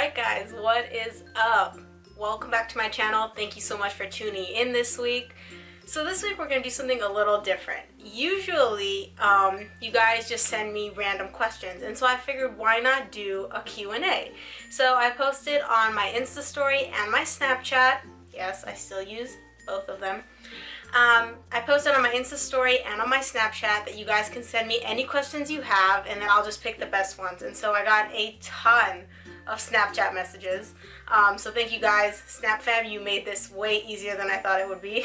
Alright guys, what is up? Welcome back to my channel. Thank you so much for tuning in this week. So this week we're going to do something a little different. Usually, you guys just send me random questions, and so I figured why not do a Q&A. So I posted on my Insta story and my Snapchat. Yes, I still use both of them. I posted on my Insta story and on my Snapchat that you guys can send me any questions you have, and then I'll just pick the best ones. And so I got a ton of Snapchat messages. So thank you guys. Snap fam, you made this way easier than I thought it would be.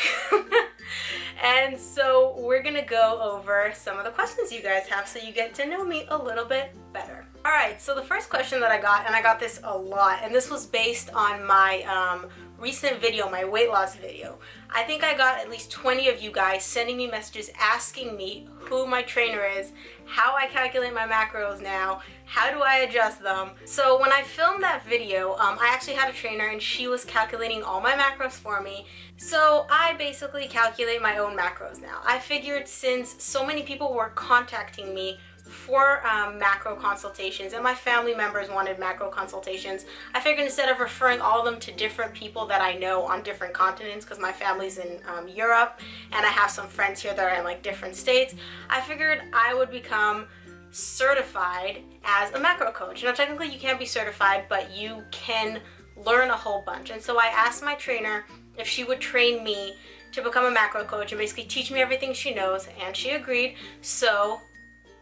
And so we're gonna go over some of the questions you guys have so you get to know me a little bit better. Alright, so the first question that I got, and I got this a lot, and this was based on my recent video, my weight loss video. I think I got at least 20 of you guys sending me messages asking me who my trainer is, how I calculate my macros now, how do I adjust them. So when I filmed that video, I actually had a trainer and she was calculating all my macros for me. So I basically calculate my own macros now. I figured since so many people were contacting me for macro consultations and my family members wanted macro consultations, I figured instead of referring all of them to different people that I know on different continents, because my family's in Europe and I have some friends here that are in like different states, I figured I would become certified as a macro coach. Now technically you can't be certified, but you can learn a whole bunch. And so I asked my trainer if she would train me to become a macro coach and basically teach me everything she knows, and she agreed. So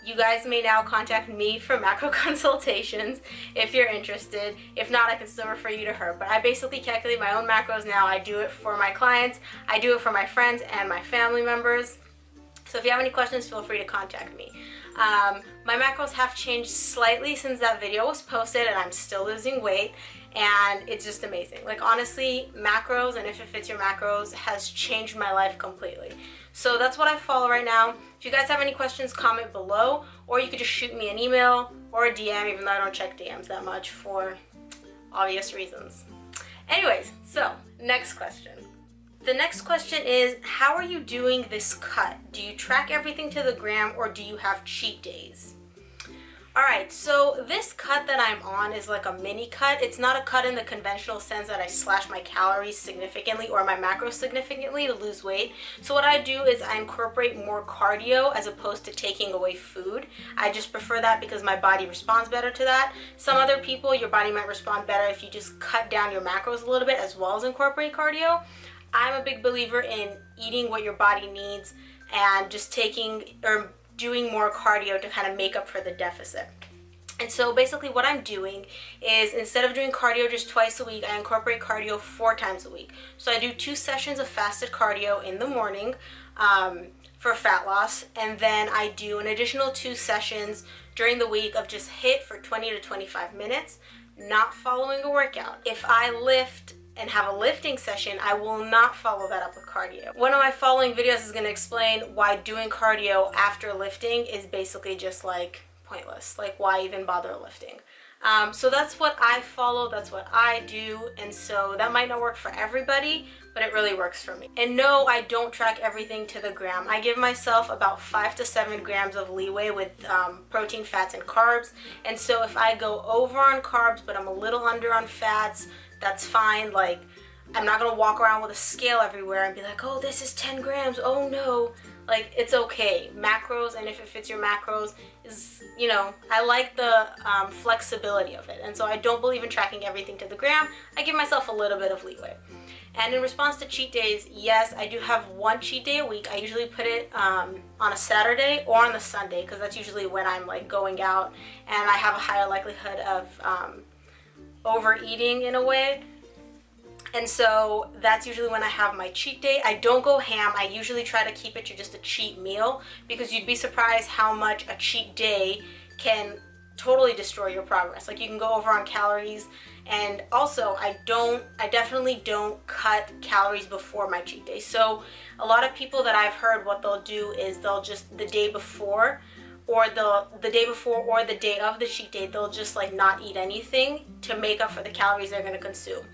you guys may now contact me for macro consultations if you're interested. If not, I can still refer you to her. But I basically calculate my own macros now. I do it for my clients, I do it for my friends and my family members. So if you have any questions, feel free to contact me. My macros have changed slightly since that video was posted, and I'm still losing weight, and it's just amazing. Like honestly, macros and if it fits your macros has changed my life completely. So that's what I follow right now. If you guys have any questions, comment below, or you could just shoot me an email or a DM, even though I don't check DMs that much for obvious reasons. Anyways, so next question. The next question is, how are you doing this cut? Do you track everything to the gram or do you have cheat days? Alright, so this cut that I'm on is like a mini cut. It's not a cut in the conventional sense that I slash my calories significantly or my macros significantly to lose weight. So what I do is I incorporate more cardio as opposed to taking away food. I just prefer that because my body responds better to that. Some other people, your body might respond better if you just cut down your macros a little bit as well as incorporate cardio. I'm a big believer in eating what your body needs and just taking or doing more cardio to kind of make up for the deficit. And so basically what I'm doing is instead of doing cardio just twice a week, I incorporate cardio 4 times a week. So I do 2 sessions of fasted cardio in the morning for fat loss, and then I do an additional 2 sessions during the week of just HIIT for 20 to 25 minutes, not following a workout. If I lift and have a lifting session, I will not follow that up with cardio. One of my following videos is going to explain why doing cardio after lifting is basically just like pointless. Like why even bother lifting? So that's what I follow, that's what I do, and so that might not work for everybody, but it really works for me. And no, I don't track everything to the gram. I give myself about 5 to 7 grams of leeway with protein, fats, and carbs. And so if I go over on carbs but I'm a little under on fats, that's fine. Like, I'm not gonna walk around with a scale everywhere and be like, oh, this is 10 grams, oh no. Like, it's okay. Macros, and if it fits your macros, is, you know, I like the flexibility of it. And so I don't believe in tracking everything to the gram. I give myself a little bit of leeway. And in response to cheat days, yes, I do have 1 cheat day a week. I usually put it on a Saturday or on the Sunday, because that's usually when I'm like going out and I have a higher likelihood of overeating in a way. And so that's usually when I have my cheat day. I don't go ham. I usually try to keep it to just a cheat meal, because you'd be surprised how much a cheat day can totally destroy your progress. Like, you can go over on calories. And also I definitely don't cut calories before my cheat day. So a lot of people that I've heard, what they'll do is they'll just the day before or the day before or the day of the cheat day, they'll just like not eat anything to make up for the calories they're going to consume.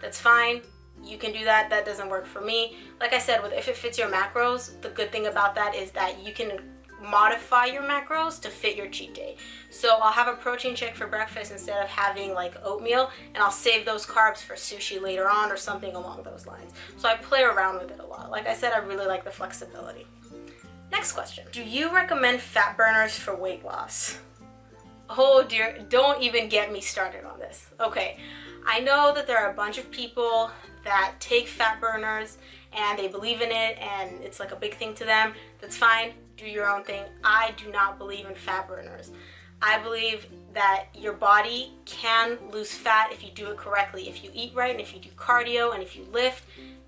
That's fine. You can do that. That doesn't work for me. Like I said, if it fits your macros, the good thing about that is that you can modify your macros to fit your cheat day. So I'll have a protein shake for breakfast instead of having like oatmeal, and I'll save those carbs for sushi later on or something along those lines. So I play around with it a lot. Like I said, I really like the flexibility. Next question. Do you recommend fat burners for weight loss? Oh dear, don't even get me started on this. Okay, I know that there are a bunch of people that take fat burners and they believe in it and it's like a big thing to them. That's fine, do your own thing. I do not believe in fat burners. I believe that your body can lose fat if you do it correctly. If you eat right and if you do cardio and if you lift,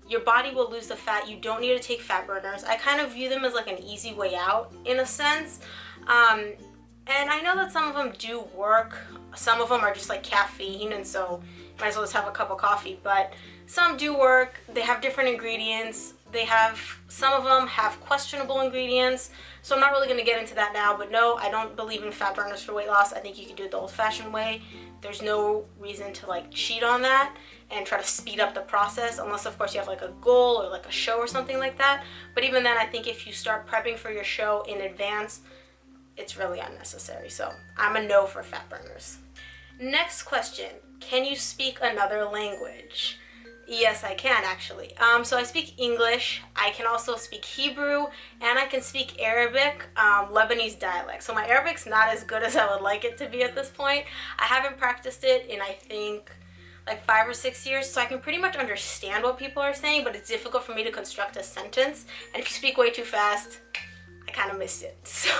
your body will lose the fat. You don't need to take fat burners. I kind of view them as like an easy way out in a sense. And I know that some of them do work. Some of them are just like caffeine, and so you might as well just have a cup of coffee. But some do work. They have different ingredients. Some of them have questionable ingredients. So I'm not really going to get into that now. But no, I don't believe in fat burners for weight loss. I think you can do it the old-fashioned way. There's no reason to like cheat on that and try to speed up the process, unless of course you have like a goal or like a show or something like that. But even then, I think if you start prepping for your show in advance, it's really unnecessary. So I'm a no for fat burners. Next question. Can you speak another language? Yes, I can actually. So I speak English. I can also speak Hebrew, and I can speak Arabic, Lebanese dialect. So my Arabic's not as good as I would like it to be at this point. I haven't practiced it in I think like 5 or 6 years, so I can pretty much understand what people are saying, but it's difficult for me to construct a sentence. And if you speak way too fast, I kind of miss it. So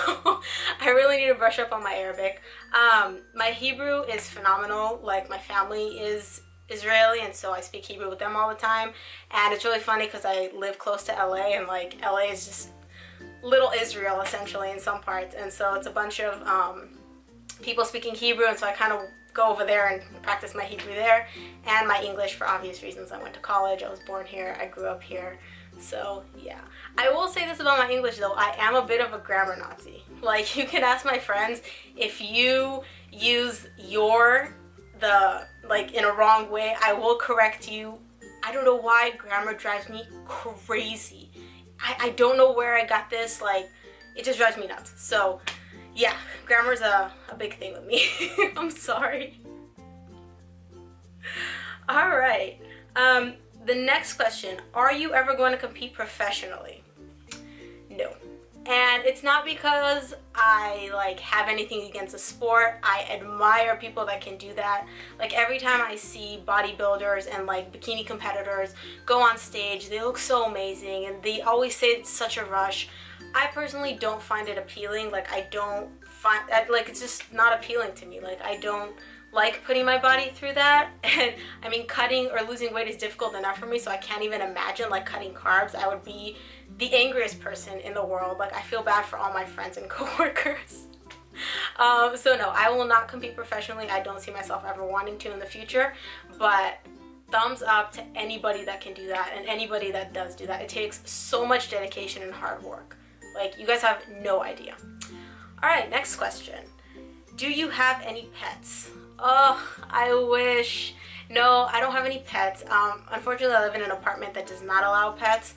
I really need to brush up on my Arabic. My Hebrew is phenomenal. Like my family is Israeli, and so I speak Hebrew with them all the time. And it's really funny because I live close to LA, and like LA is just little Israel essentially in some parts. And so it's a bunch of people speaking Hebrew, and so I kind of go over there and practice my Hebrew there. And my English for obvious reasons. I went to college, I was born here, I grew up here. So yeah, I will say this about my English though, I am a bit of a grammar Nazi. Like you can ask my friends, if you use like in a wrong way, I will correct you. I don't know why grammar drives me crazy. I don't know where I got this, like it just drives me nuts. So yeah, grammar's a big thing with me. I'm sorry. All right. The next question, are you ever going to compete professionally? No. And it's not because I like have anything against the sport. I admire people that can do that. Like every time I see bodybuilders and like bikini competitors go on stage, they look so amazing and they always say it's such a rush. I personally don't find it appealing. Like I don't find that, like it's just not appealing to me. Like I don't like putting my body through that. And I mean, cutting or losing weight is difficult enough for me, so I can't even imagine like cutting carbs. I would be the angriest person in the world. Like I feel bad for all my friends and coworkers. So no, I will not compete professionally. I don't see myself ever wanting to in the future, but thumbs up to anybody that can do that and anybody that does do that. It takes so much dedication and hard work. Like you guys have no idea. All right, next question. Do you have any pets? Oh, I wish. No, I don't have any pets. Unfortunately, I live in an apartment that does not allow pets,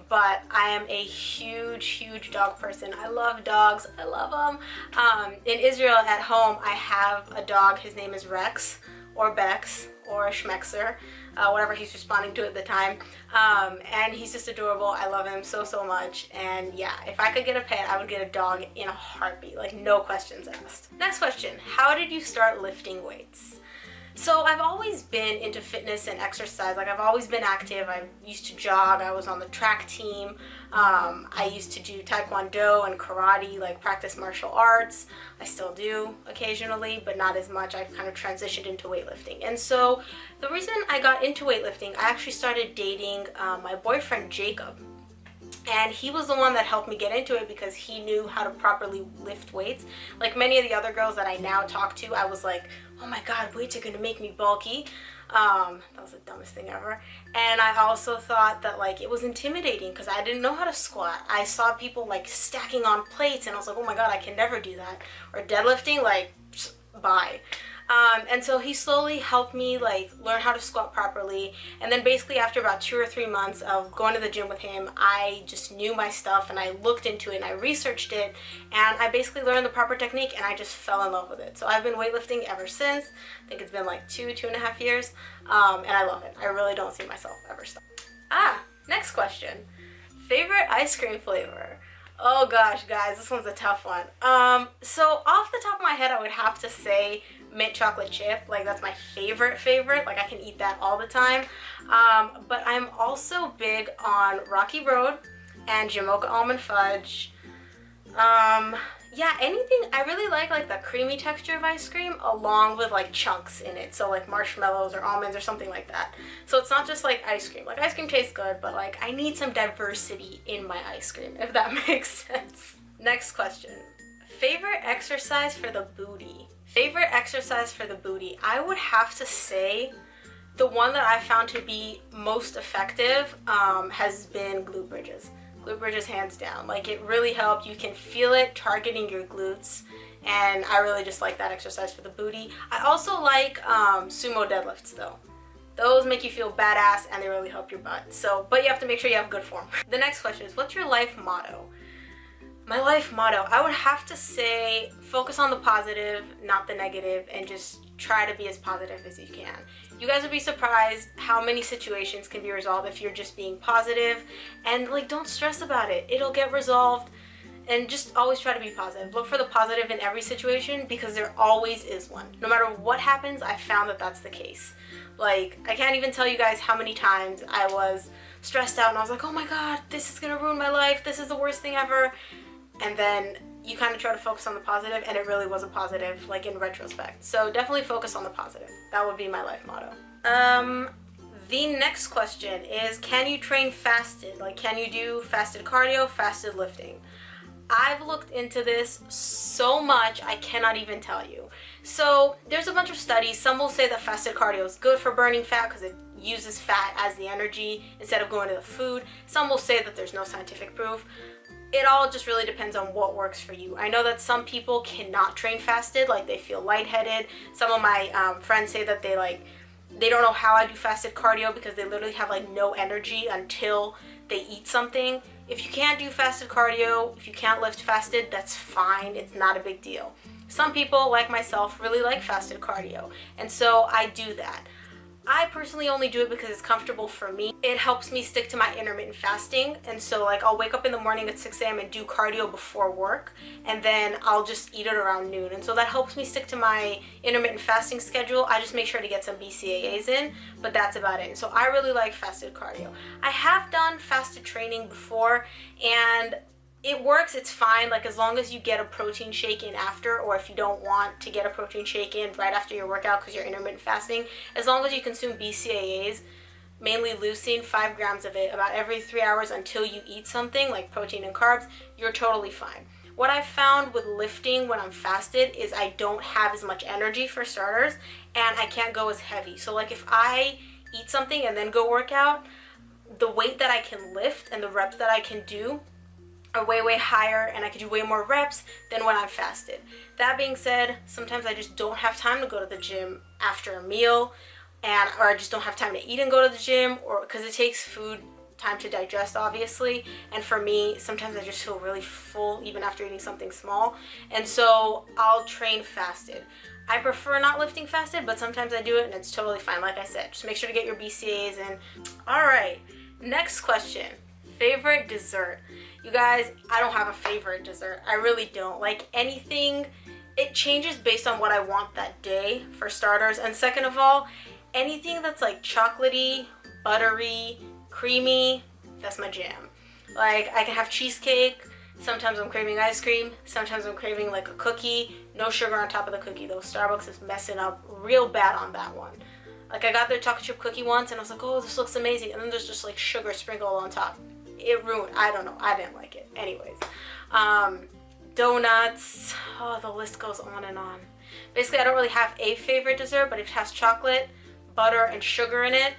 but I am a huge dog person. I love dogs. I love them. In Israel at home, I have a dog. His name is Rex, or Bex, or Schmexer, whatever he's responding to at the time. And he's just adorable. I love him so much. And yeah, if I could get a pet, I would get a dog in a heartbeat, like no questions asked. Next question, how did you start lifting weights? So I've always been into fitness and exercise. Like I've always been active. I used to jog. I was on the track team. I used to do taekwondo and karate, like practice martial arts. I still do occasionally, but not as much. I've kind of transitioned into weightlifting. And so the reason I got into weightlifting, I actually started dating my boyfriend Jacob. And he was the one that helped me get into it because he knew how to properly lift weights. Like many of the other girls that I now talk to, I was like, oh my god, weights are gonna make me bulky. That was the dumbest thing ever. And I also thought that like it was intimidating because I didn't know how to squat. I saw people like stacking on plates and I was like, oh my god, I can never do that. Or deadlifting, like, bye. And so he slowly helped me like learn how to squat properly. And then basically after about 2 or 3 months of going to the gym with him, I just knew my stuff and I looked into it and I researched it and I basically learned the proper technique and I just fell in love with it. So I've been weightlifting ever since. I think it's been like 2.5 years. And I love it. I really don't see myself ever stop. Next question. Favorite ice cream flavor? Oh gosh, guys, this one's a tough one. So off the top of my head, I would have to say mint chocolate chip. Like, that's my favorite. Like, I can eat that all the time. But I'm also big on Rocky Road and Jamocha almond fudge. Yeah, anything. I really like the creamy texture of ice cream along with like chunks in it. So like marshmallows or almonds or something like that. So it's not just like ice cream. Like, ice cream tastes good, but like I need some diversity in my ice cream, if that makes sense. Next question. Favorite exercise for the booty? Favorite exercise for the booty? I would have to say the one that I found to be most effective has been glute bridges. Glute bridges, hands down. Like, it really helped. You can feel it targeting your glutes, and I really just like that exercise for the booty. I also like sumo deadlifts though. Those make you feel badass and they really help your butt. So, but you have to make sure you have good form. The next question is, what's your life motto? My life motto, I would have to say focus on the positive, not the negative, and just try to be as positive as you can. You guys would be surprised how many situations can be resolved if you're just being positive, and like, don't stress about it. It'll get resolved, and just always try to be positive. Look for the positive in every situation because there always is one. No matter what happens, I found that that's the case. Like, I can't even tell you guys how many times I was stressed out and I was like, oh my god, this is gonna ruin my life. This is the worst thing ever. And then you kind of try to focus on the positive, and it really was a positive, like, in retrospect. So definitely focus on the positive. That would be my life motto. The next question is, can you train fasted? Like, can you do fasted cardio, fasted lifting? I've looked into this so much, I cannot even tell you. So there's a bunch of studies. Some will say that fasted cardio is good for burning fat because it uses fat as the energy instead of going to the food. Some will say that there's no scientific proof. It all just really depends on what works for you. I know that some people cannot train fasted, like they feel lightheaded. Some of my friends say that they don't know how I do fasted cardio because they literally have like no energy until they eat something. If you can't do fasted cardio, if you can't lift fasted, that's fine. It's not a big deal. Some people, like myself, really like fasted cardio, and so I do that. I personally only do it because it's comfortable for me. It helps me stick to my intermittent fasting, and so like I'll wake up in the morning at 6 a.m. and do cardio before work, and then I'll just eat it around noon, and so that helps me stick to my intermittent fasting schedule. I just make sure to get some BCAAs in, but that's about it. So I really like fasted cardio. I have done fasted training before, and it works, it's fine, like as long as you get a protein shake in after, or if you don't want to get a protein shake in right after your workout because you're intermittent fasting, as long as you consume BCAAs, mainly leucine, 5 grams of it, about every 3 hours until you eat something like protein and carbs, you're totally fine. What I've found with lifting when I'm fasted is I don't have as much energy for starters, and I can't go as heavy. So like if I eat something and then go work out, the weight that I can lift and the reps that I can do are way higher, and I can do way more reps than when I'm fasted. That being said, sometimes I just don't have time to go to the gym after a meal, or I just don't have time to eat and go to the gym, or because it takes food time to digest, obviously, and for me, sometimes I just feel really full even after eating something small, and so I'll train fasted. I prefer not lifting fasted, but sometimes I do it and it's totally fine. Like I said, just make sure to get your BCAAs in. Alright, next question. Favorite dessert? You guys, I don't have a favorite dessert. I really don't. Like, anything, it changes based on what I want that day, for starters. And second of all, anything that's like chocolatey, buttery, creamy, that's my jam. Like, I can have cheesecake. Sometimes I'm craving ice cream. Sometimes I'm craving like a cookie. No sugar on top of the cookie though. Starbucks is messing up real bad on that one. Like, I got their chocolate chip cookie once and I was like, oh, this looks amazing. And then there's just like sugar sprinkled on top. It ruined, I don't know, I didn't like it. Anyways, donuts, oh, the list goes on and on. Basically, I don't really have a favorite dessert, but if it has chocolate, butter, and sugar in it,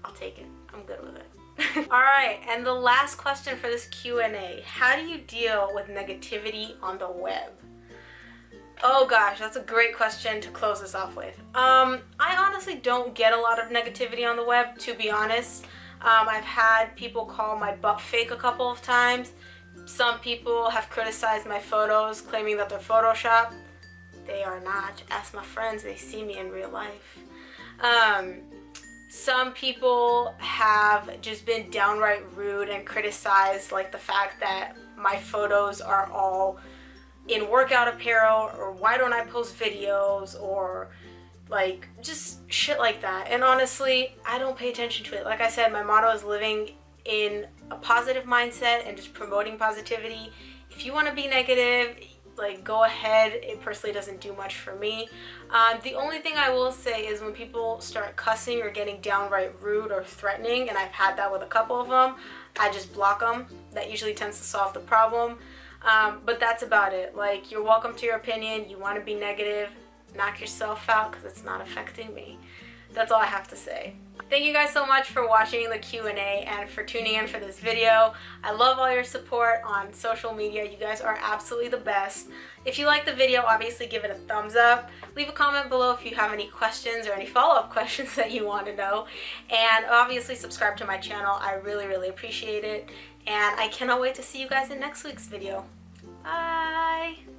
I'll take it. I'm good with it. Alright, and the last question for this Q&A. How do you deal with negativity on the web? Oh gosh, that's a great question to close this off with. I honestly don't get a lot of negativity on the web, to be honest. I've had people call my butt fake a couple of times. Some people have criticized my photos, claiming that they're Photoshopped. They are not. Ask my friends, they see me in real life. Some people have just been downright rude and criticized like the fact that my photos are all in workout apparel, or why don't I post videos, or like just shit like that. And honestly, I don't pay attention to it. Like I said, my motto is living in a positive mindset and just promoting positivity. If you want to be negative, like, go ahead. It personally doesn't do much for me. The only thing I will say is when people start cussing or getting downright rude or threatening, and I've had that with a couple of them, I just block them. That usually tends to solve the problem. But that's about it. Like, you're welcome to your opinion. You want to be negative, knock yourself out, because it's not affecting me. That's all I have to say. Thank you guys so much for watching the Q&A and for tuning in for this video. I love all your support on social media. You guys are absolutely the best. If you like the video, obviously give it a thumbs up. Leave a comment below if you have any questions or any follow-up questions that you want to know. And obviously subscribe to my channel. I really, really appreciate it. And I cannot wait to see you guys in next week's video. Bye!